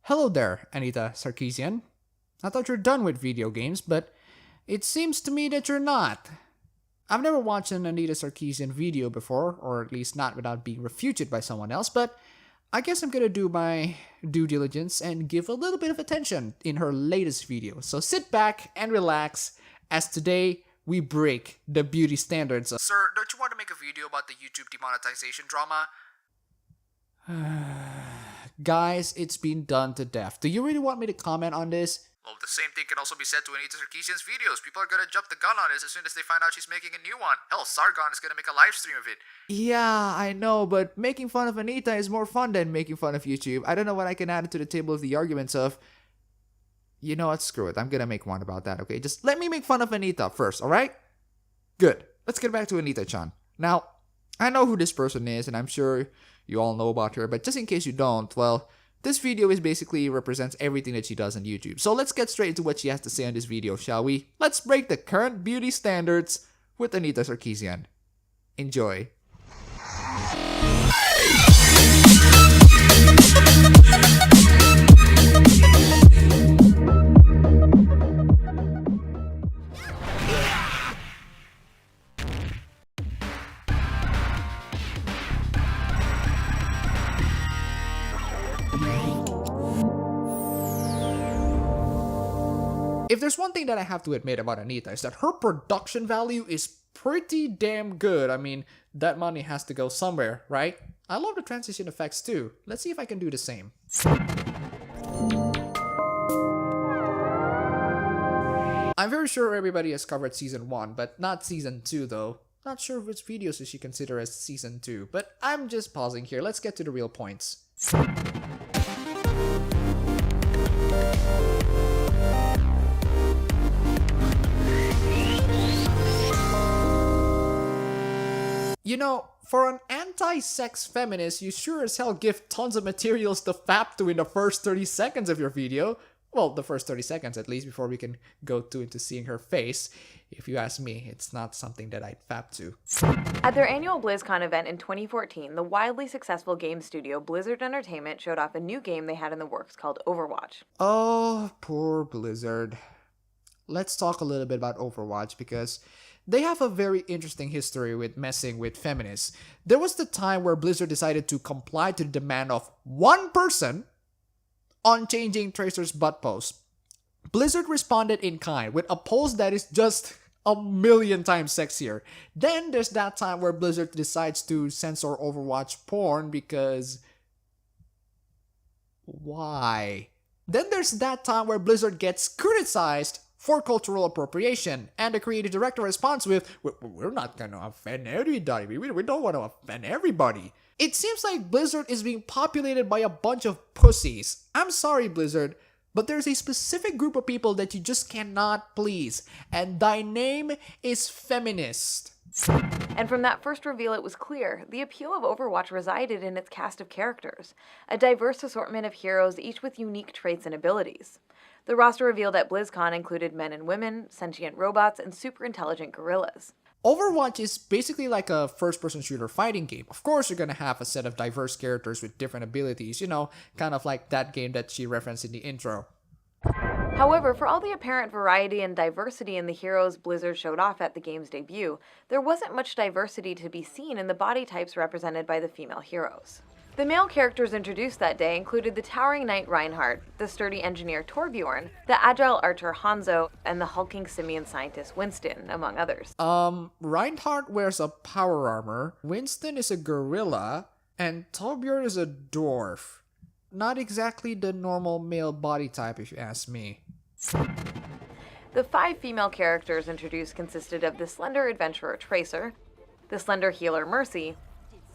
Hello there, Anita Sarkeesian. I thought you're done with video games, but it seems to me that you're not. I've never watched an Anita Sarkeesian video before, or at least not without being refuted by someone else, but I guess I'm gonna do my due diligence and give a little bit of attention in her latest video. So sit back and relax, as today we break the beauty standards. Sir, don't you want to make a video about the YouTube demonetization drama? Guys, it's been done to death. Do you really want me to comment on this? Well, the same thing can also be said to Anita Sarkeesian's videos. People are gonna jump the gun on this as soon as they find out she's making a new one. Hell, Sargon is gonna make a live stream of it. Yeah, I know, but making fun of Anita is more fun than making fun of YouTube. I don't know what I can add to the table of the arguments of... You know what, screw it. I'm gonna make one about that, okay? Just let me make fun of Anita first, alright? Good. Let's get back to Anita-chan. Now, I know who this person is, and I'm sure you all know about her, but just in case you don't, well, this video is basically represents everything that she does on YouTube. So let's get straight into what she has to say on this video, shall we? Let's break the current beauty standards with Anita Sarkeesian. Enjoy. If there's one thing that I have to admit about Anita is that her production value is pretty damn good. I mean, that money has to go somewhere, right? I love the transition effects too. Let's see if I can do the same. I'm very sure everybody has covered Season 1, but not Season 2 though. Not sure which videos does she consider as Season 2, but I'm just pausing here. Let's get to the real points. You know, for an anti-sex feminist, you sure as hell give tons of materials to fap to in the first 30 seconds of your video. Well, the first 30 seconds at least, before we can go into seeing her face. If you ask me, it's not something that I'd fap to. At their annual BlizzCon event in 2014, the wildly successful game studio Blizzard Entertainment showed off a new game they had in the works called Overwatch. Oh, poor Blizzard. Let's talk a little bit about Overwatch because they have a very interesting history with messing with feminists. There was the time where Blizzard decided to comply to the demand of one person on changing Tracer's butt pose. Blizzard responded in kind with a pose that is just a million times sexier. Then there's that time where Blizzard decides to censor Overwatch porn because... why? Then there's that time where Blizzard gets criticized for cultural appropriation, and the creative director responds with, we're not gonna offend everybody, we don't want to offend everybody. It seems like Blizzard is being populated by a bunch of pussies. I'm sorry, Blizzard, but there's a specific group of people that you just cannot please, and thy name is feminist. And from that first reveal, it was clear the appeal of Overwatch resided in its cast of characters, a diverse assortment of heroes, each with unique traits and abilities. The roster revealed at BlizzCon included men and women, sentient robots, and super intelligent gorillas. Overwatch is basically like a first-person shooter fighting game. Of course, you're gonna have a set of diverse characters with different abilities, you know, kind of like that game that she referenced in the intro. However, for all the apparent variety and diversity in the heroes Blizzard showed off at the game's debut, there wasn't much diversity to be seen in the body types represented by the female heroes. The male characters introduced that day included the towering knight Reinhardt, the sturdy engineer Torbjorn, the agile archer Hanzo, and the hulking simian scientist Winston, among others. Reinhardt wears a power armor, Winston is a gorilla, and Torbjorn is a dwarf. Not exactly the normal male body type, if you ask me. The 5 female characters introduced consisted of the slender adventurer Tracer, the slender healer Mercy,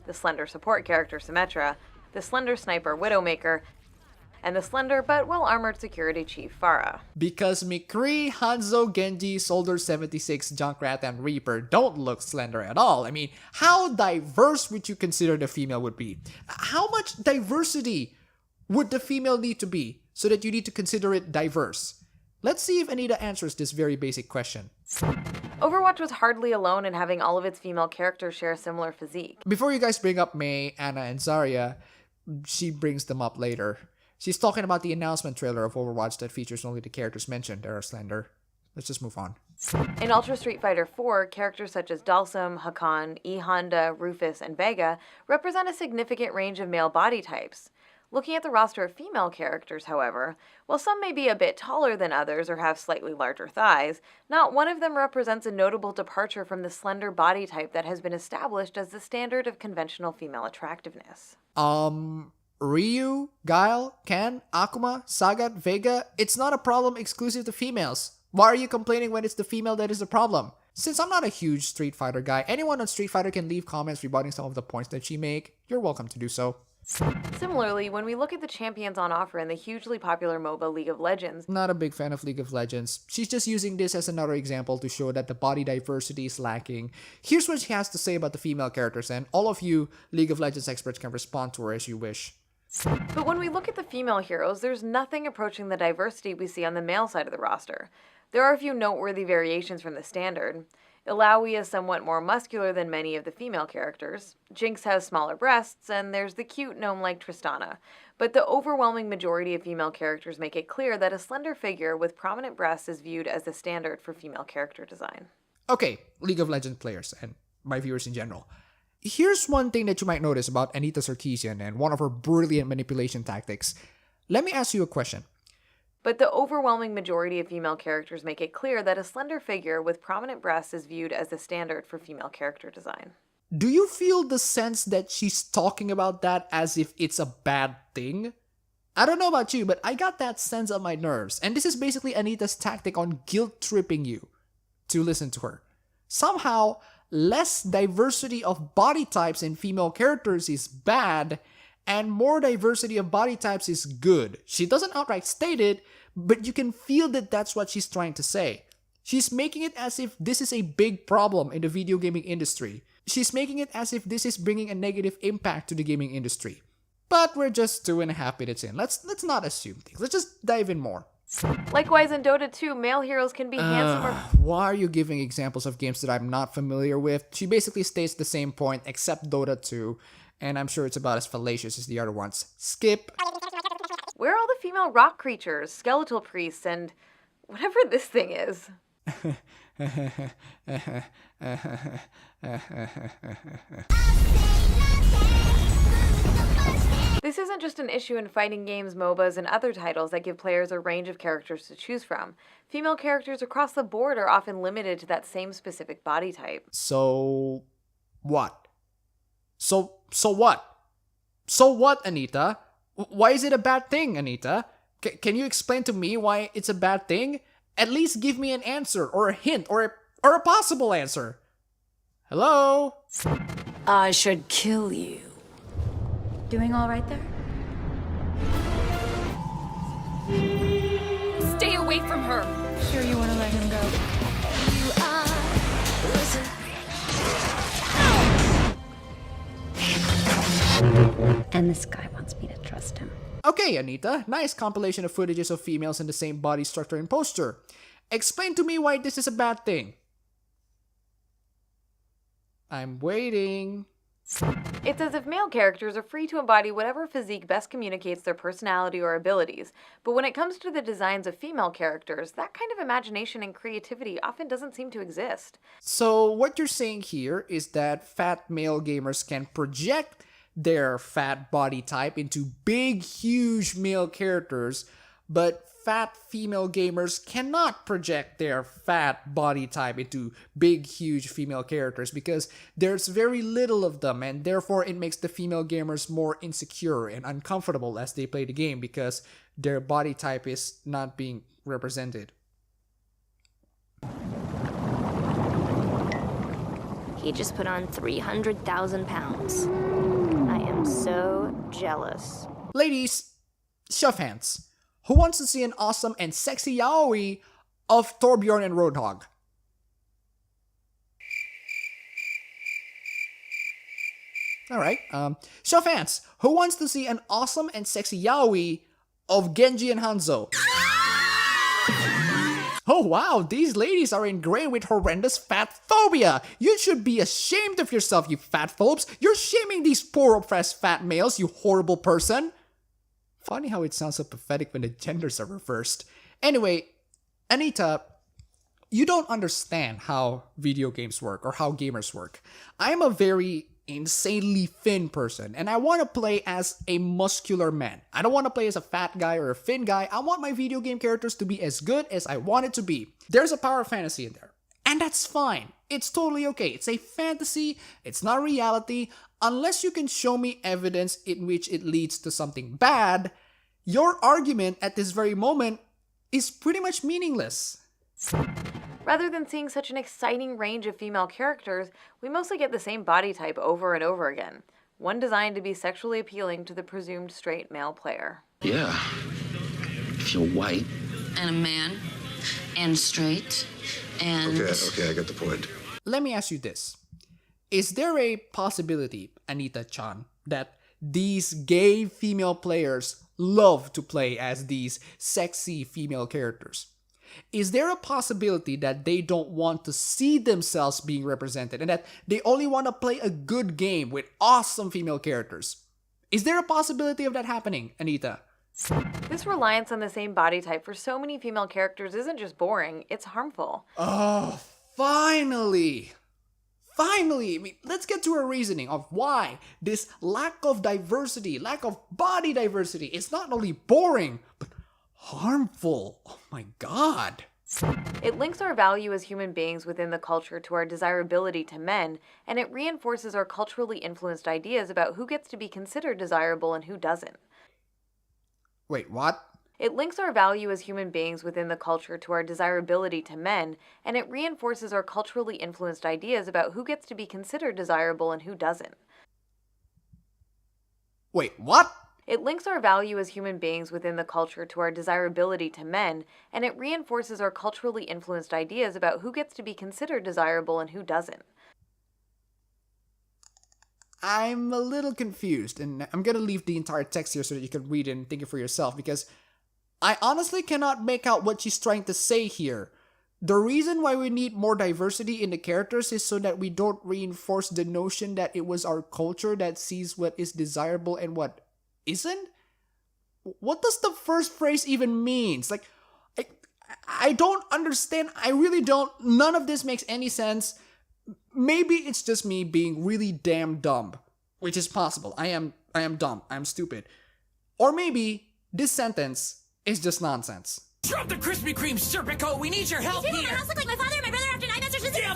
the slender support character Symmetra, the slender sniper Widowmaker, and the slender but well-armored security chief Pharah. Because McCree, Hanzo, Genji, Soldier 76, Junkrat, and Reaper don't look slender at all. I mean, how diverse would you consider the female would be? How much diversity would the female need to be so that you need to consider it diverse? Let's see if Anita answers this very basic question. Overwatch was hardly alone in having all of its female characters share a similar physique. Before you guys bring up Mei, Anna, and Zarya, she brings them up later. She's talking about the announcement trailer of Overwatch that features only the characters mentioned that are slender. Let's just move on. In Ultra Street Fighter 4, characters such as Dalsum, Hakan, E. Honda, Rufus, and Vega represent a significant range of male body types. Looking at the roster of female characters, however, while some may be a bit taller than others or have slightly larger thighs, not one of them represents a notable departure from the slender body type that has been established as the standard of conventional female attractiveness. Ryu, Guile, Ken, Akuma, Sagat, Vega, it's not a problem exclusive to females. Why are you complaining when it's the female that is the problem? Since I'm not a huge Street Fighter guy, anyone on Street Fighter can leave comments rebutting some of the points that she make. You're welcome to do so. Similarly, when we look at the champions on offer in the hugely popular MOBA League of Legends, Not a big fan of League of Legends. She's just using this as another example to show that the body diversity is lacking. Here's what she has to say about the female characters, and all of you League of Legends experts can respond to her as you wish. but when we look at the female heroes, there's nothing approaching the diversity we see on the male side of the roster. There are a few noteworthy variations from the standard. Illaoi is somewhat more muscular than many of the female characters. Jinx has smaller breasts, and there's the cute gnome-like Tristana. But the overwhelming majority of female characters make it clear that a slender figure with prominent breasts is viewed as the standard for female character design. Okay, League of Legends players, and my viewers in general. Here's one thing that you might notice about Anita Sarkeesian and one of her brilliant manipulation tactics. Let me ask you a question. But the overwhelming majority of female characters make it clear that a slender figure with prominent breasts is viewed as the standard for female character design. Do you feel the sense that she's talking about that as if it's a bad thing? I don't know about you, but I got that sense on my nerves. And this is basically Anita's tactic on guilt-tripping you to listen to her. Somehow, less diversity of body types in female characters is bad, and more diversity of body types is good. She doesn't outright state it, but you can feel that that's what she's trying to say. She's making it as if this is a big problem in the video gaming industry. She's making it as if this is bringing a negative impact to the gaming industry. But we're just 2.5 minutes in. Let's not assume things. Let's just dive in more. Likewise, in Dota 2, male heroes can be handsome or... Why are you giving examples of games that I'm not familiar with? She basically states the same point except Dota 2, and I'm sure it's about as fallacious as the other ones. Skip. Where are all the female rock creatures, skeletal priests, and whatever this thing is? This isn't just an issue in fighting games, MOBAs, and other titles that give players a range of characters to choose from. Female characters across the board are often limited to that same specific body type. So what? So what? So what, Anita? Why is it a bad thing, Anita? Can you explain to me why it's a bad thing? At least give me an answer, or a hint, or a possible answer. Hello? I should kill you. Doing all right there? Stay away from her! Sure you want to let him go? And this guy wants me to trust him. Okay, Anita, nice compilation of footages of females in the same body structure and posture. Explain to me why this is a bad thing. I'm waiting. It's as if male characters are free to embody whatever physique best communicates their personality or abilities, but when it comes to the designs of female characters, that kind of imagination and creativity often doesn't seem to exist. So what you're saying here is that fat male gamers can project their fat body type into big, huge male characters, but fat female gamers cannot project their fat body type into big, huge female characters because there's very little of them, and therefore it makes the female gamers more insecure and uncomfortable as they play the game because their body type is not being represented. He just put on 300,000 pounds. I am so jealous. Ladies, show of hands. Who wants to see an awesome and sexy yaoi of Torbjorn and Roadhog? Alright, show of hands. Who wants to see an awesome and sexy yaoi of Genji and Hanzo? Oh wow, these ladies are ingrained with horrendous fat phobia. You should be ashamed of yourself, you fat phobes. You're shaming these poor oppressed fat males, you horrible person. Funny how it sounds so pathetic when the genders are reversed. Anyway, Anita, you don't understand how video games work or how gamers work. I am a very insanely thin person, and I want to play as a muscular man. I don't want to play as a fat guy or a thin guy. I want my video game characters to be as good as I want it to be. There's a power fantasy in there, and that's fine. It's totally okay. It's a fantasy. It's not reality. Unless you can show me evidence in which it leads to something bad, your argument at this very moment is pretty much meaningless. Rather than seeing such an exciting range of female characters, we mostly get the same body type over and over again. One designed to be sexually appealing to the presumed straight male player. Yeah. If you're white. And a man. And straight. And... Okay, I get the point. Let me ask you this. Is there a possibility, Anita-chan, that these gay female players love to play as these sexy female characters? Is there a possibility that they don't want to see themselves being represented and that they only want to play a good game with awesome female characters? Is there a possibility of that happening, Anita? This reliance on the same body type for so many female characters isn't just boring, it's harmful. Oh, finally! Finally! I mean, let's get to a reasoning of why this lack of diversity, lack of body diversity is not only boring, but harmful. Oh my god. It links our value as human beings within the culture to our desirability to men, and it reinforces our culturally influenced ideas about who gets to be considered desirable and who doesn't. Wait, what? It links our value as human beings within the culture to our desirability to men, and it reinforces our culturally influenced ideas about who gets to be considered desirable and who doesn't. Wait, what? It links our value as human beings within the culture to our desirability to men, and it reinforces our culturally influenced ideas about who gets to be considered desirable and who doesn't. I'm a little confused, and I'm gonna leave the entire text here so that you can read it and think it for yourself, because I honestly cannot make out what she's trying to say here. The reason why we need more diversity in the characters is so that we don't reinforce the notion that it was our culture that sees what is desirable and what isn't? What does the first phrase even means? Like, I don't understand. I really don't. None of this makes any sense. Maybe it's just me being really damn dumb, which is possible. I am dumb. I'm stupid. Or maybe this sentence is just nonsense. Drop the Krispy Kreme, Serpico! We need your help here! My house look like my father and my brother after 9 months. Yeah,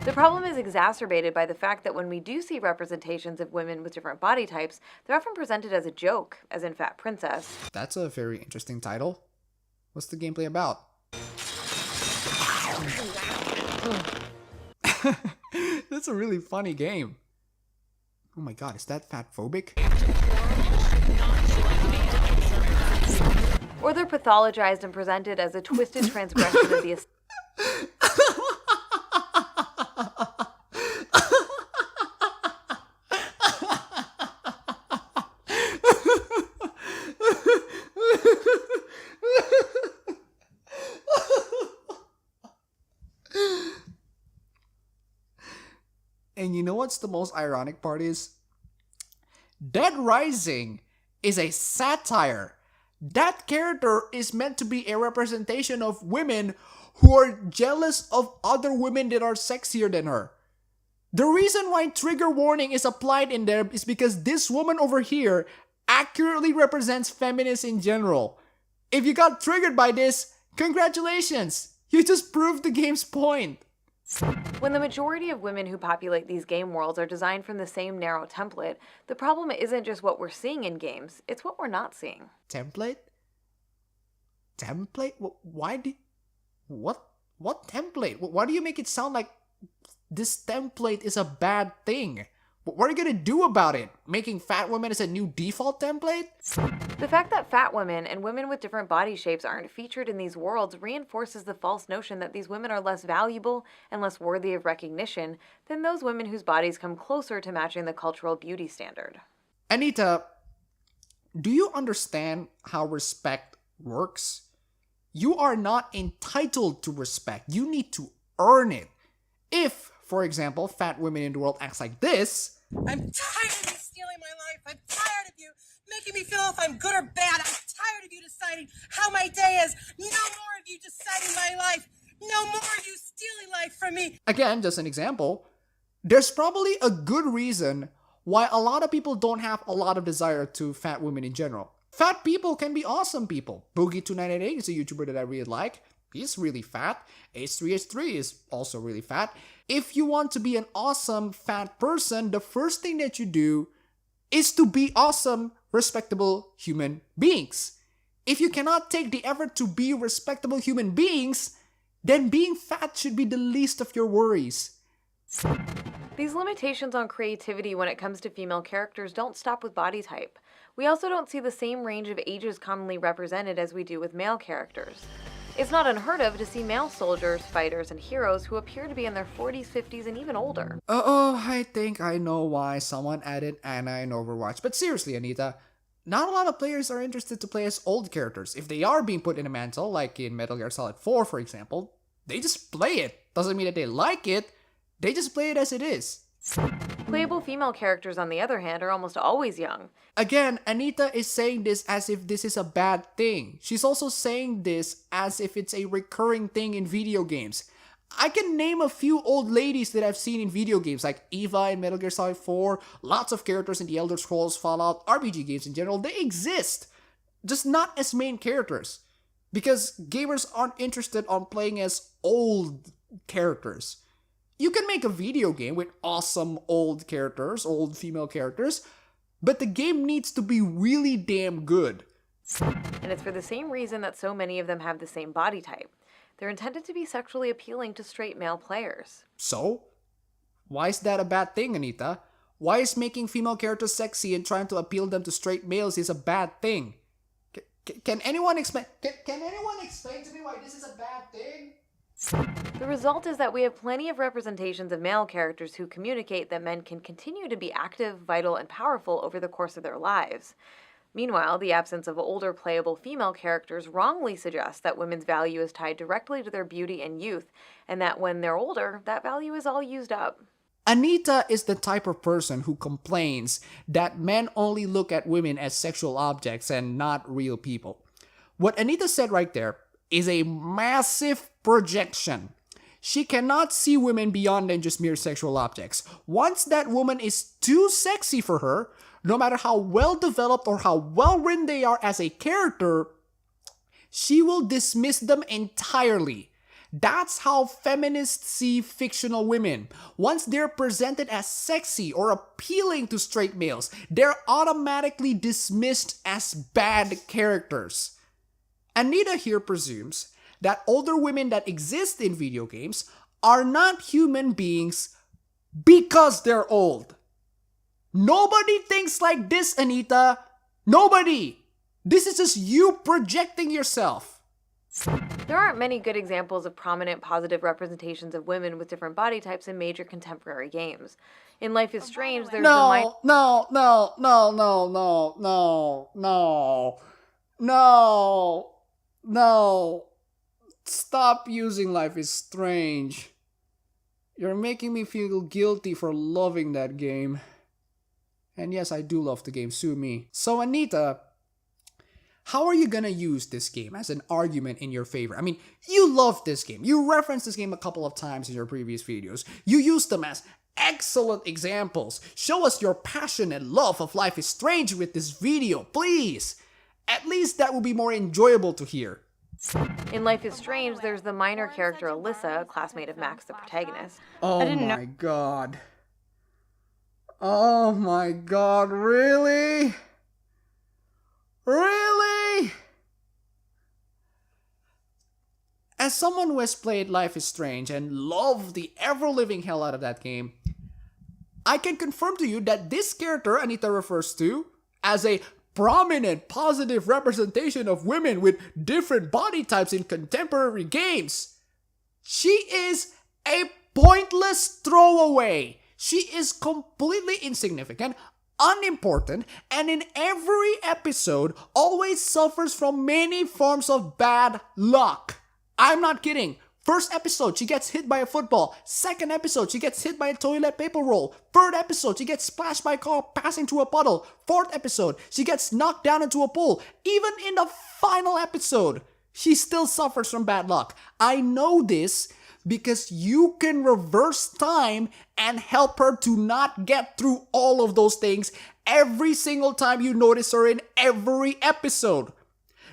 The problem is exacerbated by the fact that when we do see representations of women with different body types, they're often presented as a joke, as in Fat Princess. That's a very interesting title. What's the gameplay about? That's a really funny game. Oh my god, is that fatphobic? Or they're pathologized and presented as a twisted transgression of the And you know what's the most ironic part is? Dead Rising is a satire. That character is meant to be a representation of women who are jealous of other women that are sexier than her. The reason why trigger warning is applied in there is because this woman over here accurately represents feminists in general. If you got triggered by this, congratulations! You just proved the game's point. When the majority of women who populate these game worlds are designed from the same narrow template, the problem isn't just what we're seeing in games, it's what we're not seeing. Template? Template? Why do... What template? Why do you make it sound like this template is a bad thing? What are you gonna do about it? Making fat women as a new default template? The fact that fat women and women with different body shapes aren't featured in these worlds reinforces the false notion that these women are less valuable and less worthy of recognition than those women whose bodies come closer to matching the cultural beauty standard. Anita, do you understand how respect works? You are not entitled to respect. You need to earn it. If, for example, fat women in the world acts like this... I'm tired of you stealing my life. I'm tired of you I'm good or bad. I'm tired of you deciding how my day is. No more of you deciding my life. No more of you stealing life from me. Again, just an example. There's probably a good reason why a lot of people don't have a lot of desire to fat women in general. Fat people can be awesome people. Boogie298 is a YouTuber that I really like. He's really fat. H3H3 is also really fat. If you want to be an awesome fat person, the first thing that you do is to be awesome, respectable human beings. If you cannot take the effort to be respectable human beings, then being fat should be the least of your worries. These limitations on creativity when it comes to female characters don't stop with body type. We also don't see the same range of ages commonly represented as we do with male characters. It's not unheard of to see male soldiers, fighters, and heroes who appear to be in their 40s, 50s, and even older. I think I know why someone added Ana in Overwatch. But seriously, Anita, not a lot of players are interested to play as old characters. If they are being put in a mantle, like in Metal Gear Solid 4, for example, they just play it. Doesn't mean that they like it, they just play it as it is. Playable female characters, on the other hand, are almost always young. Again, Anita is saying this as if this is a bad thing. She's also saying this as if it's a recurring thing in video games. I can name a few old ladies that I've seen in video games, like D.Va in Metal Gear Solid 4, lots of characters in the Elder Scrolls, Fallout, RPG games in general. They exist, just not as main characters. Because gamers aren't interested on playing as old characters. You can make a video game with awesome old characters, old female characters, but the game needs to be really damn good. And it's for the same reason that so many of them have the same body type. They're intended to be sexually appealing to straight male players. So? Why is that a bad thing, Anita? Why is making female characters sexy and trying to appeal them to straight males is a bad thing? Can anyone explain? Can anyone explain to me why this is a bad thing? The result is that we have plenty of representations of male characters who communicate that men can continue to be active, vital, and powerful over the course of their lives. Meanwhile, the absence of older playable female characters wrongly suggests that women's value is tied directly to their beauty and youth, and that when they're older, that value is all used up. Anita is the type of person who complains that men only look at women as sexual objects and not real people. What Anita said right there is a massive projection. She cannot see women beyond than just mere sexual objects. Once that woman is too sexy for her, no matter how well developed or how well written they are as a character, she will dismiss them entirely. That's how feminists see fictional women. Once they're presented as sexy or appealing to straight males, they're automatically dismissed as bad characters. Anita here presumes that older women that exist in video games are not human beings because they're old. Nobody thinks like this, Anita. Nobody. This is just you projecting yourself. There aren't many good examples of prominent positive representations of women with different body types in major contemporary games. In Life is Strange, there's No. Stop using Life is Strange. You're making me feel guilty for loving that game. And yes, I do love the game, sue me. So Anita, how are you gonna use this game as an argument in your favor? I mean, you love this game. You referenced this game a couple of times in your previous videos. You used them as excellent examples. Show us your passion and love of Life is Strange with this video, please. At least that will be more enjoyable to hear. In Life is Strange, there's the minor character Alyssa, a classmate of Max, the protagonist. Oh my god. Oh my god, really? Really? As someone who has played Life is Strange and loved the ever-living hell out of that game, I can confirm to you that this character Anita refers to as a prominent, positive representation of women with different body types in contemporary games. She is a pointless throwaway. She is completely insignificant, unimportant, and in every episode always suffers from many forms of bad luck. I'm not kidding. First episode, she gets hit by a football. Second episode, she gets hit by a toilet paper roll. Third episode, she gets splashed by a car passing through a puddle. Fourth episode, she gets knocked down into a pool. Even in the final episode, she still suffers from bad luck. I know this because you can reverse time and help her to not get through all of those things every single time you notice her in every episode.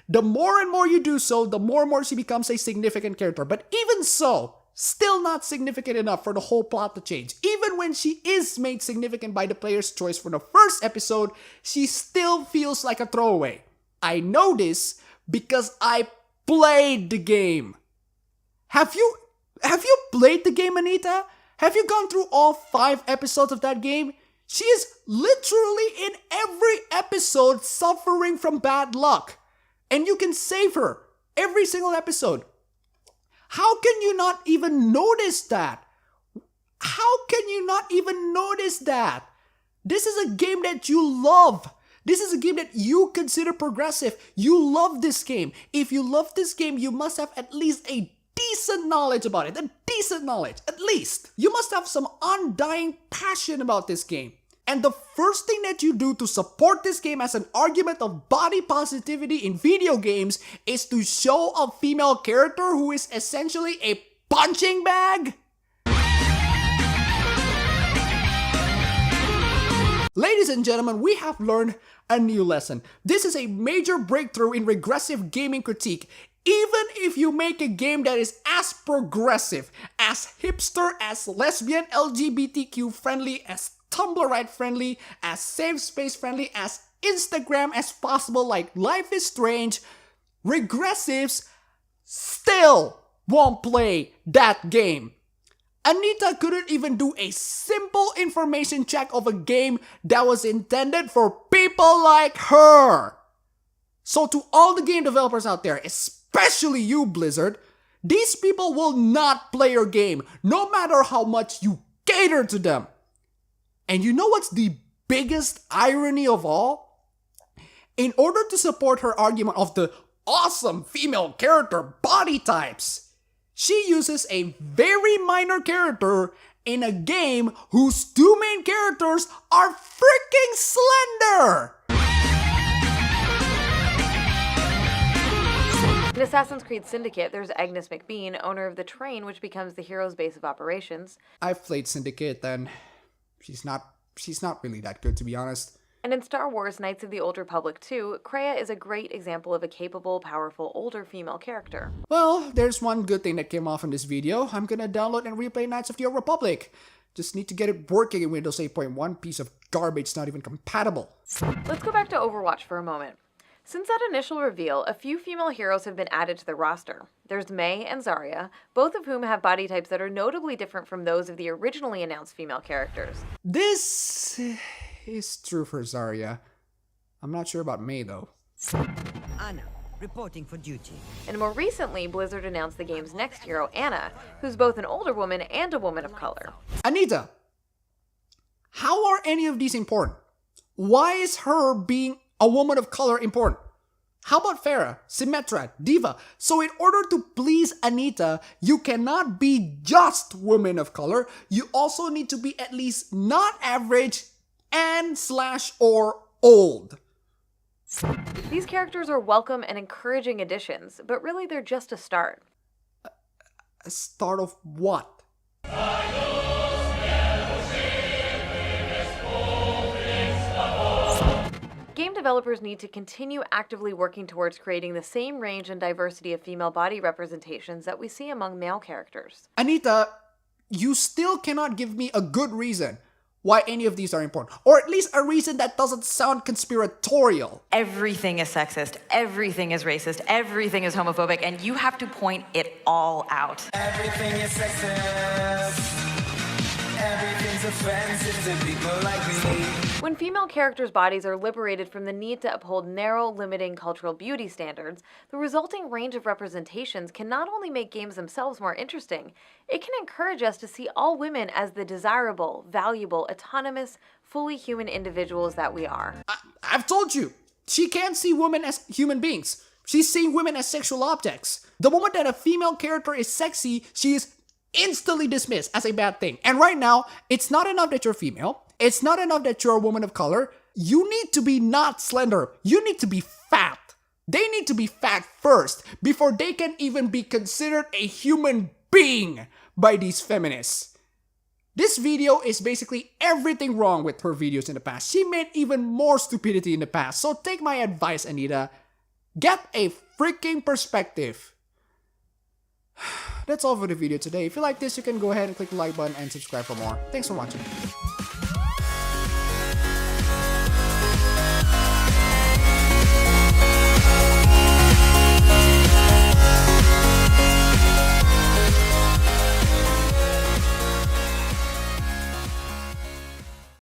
The more and more you do so, the more and more she becomes a significant character. But even so, still not significant enough for the whole plot to change. Even when she is made significant by the player's choice for the first episode, she still feels like a throwaway. I know this because I played the game. Have you played the game, Anita? Have you gone through all 5 episodes of that game? She is literally in every episode suffering from bad luck. And you can save her every single episode. How can you not even notice that? How can you not even notice that? This is a game that you love. This is a game that you consider progressive. You love this game. If you love this game, you must have at least a decent knowledge about it. A decent knowledge, at least. You must have some undying passion about this game. And the first thing that you do to support this game as an argument of body positivity in video games is to show a female character who is essentially a punching bag? Ladies and gentlemen, we have learned a new lesson. This is a major breakthrough in regressive gaming critique. Even if you make a game that is as progressive, as hipster, as lesbian, LGBTQ friendly, as Tumblr friendly, as safe space friendly, as Instagram as possible, like Life is Strange, regressives still won't play that game. Anita couldn't even do a simple information check of a game that was intended for people like her. So to all the game developers out there, especially you, Blizzard, these people will not play your game, no matter how much you cater to them. And you know what's the biggest irony of all? In order to support her argument of the awesome female character body types, she uses a very minor character in a game whose 2 main characters are freaking slender! In Assassin's Creed Syndicate, there's Agnes McBean, owner of the train which becomes the hero's base of operations. I've played Syndicate and she's not really that good, to be honest. And in Star Wars Knights of the Old Republic 2, Kreia is a great example of a capable, powerful, older female character. Well, there's one good thing that came off in this video. I'm gonna download and replay Knights of the Old Republic. Just need to get it working in Windows 8.1, piece of garbage not even compatible. Let's go back to Overwatch for a moment. Since that initial reveal, a few female heroes have been added to the roster. There's Mei and Zarya, both of whom have body types that are notably different from those of the originally announced female characters. This is true for Zarya. I'm not sure about Mei though. Anna, reporting for duty. And more recently, Blizzard announced the game's next hero, Anna, who's both an older woman and a woman of color. Anita, how are any of these important? Why is her being a woman of color important? How about Pharah, Symmetra, D.Va? So in order to please Anita, you cannot be just women of color. You also need to be at least not average and/or old. These characters are welcome and encouraging additions, but really they're just a start. A start of what? Game developers need to continue actively working towards creating the same range and diversity of female body representations that we see among male characters. Anita, you still cannot give me a good reason why any of these are important. Or at least a reason that doesn't sound conspiratorial. Everything is sexist, everything is racist, everything is homophobic, and you have to point it all out. Everything is sexist. Everything's offensive to people like me. When female characters' bodies are liberated from the need to uphold narrow, limiting cultural beauty standards, the resulting range of representations can not only make games themselves more interesting, it can encourage us to see all women as the desirable, valuable, autonomous, fully human individuals that we are. I've told you, she can't see women as human beings. She's seeing women as sexual objects. The moment that a female character is sexy, she is instantly dismissed as a bad thing. And right now, it's not enough that you're female. It's not enough that you're a woman of color. You need to be not slender. You need to be fat. They need to be fat first before they can even be considered a human being by these feminists. This video is basically everything wrong with her videos in the past. She made even more stupidity in the past. So take my advice, Anita. Get a freaking perspective. That's all for the video today. If you like this, you can go ahead and click the like button and subscribe for more. Thanks for watching.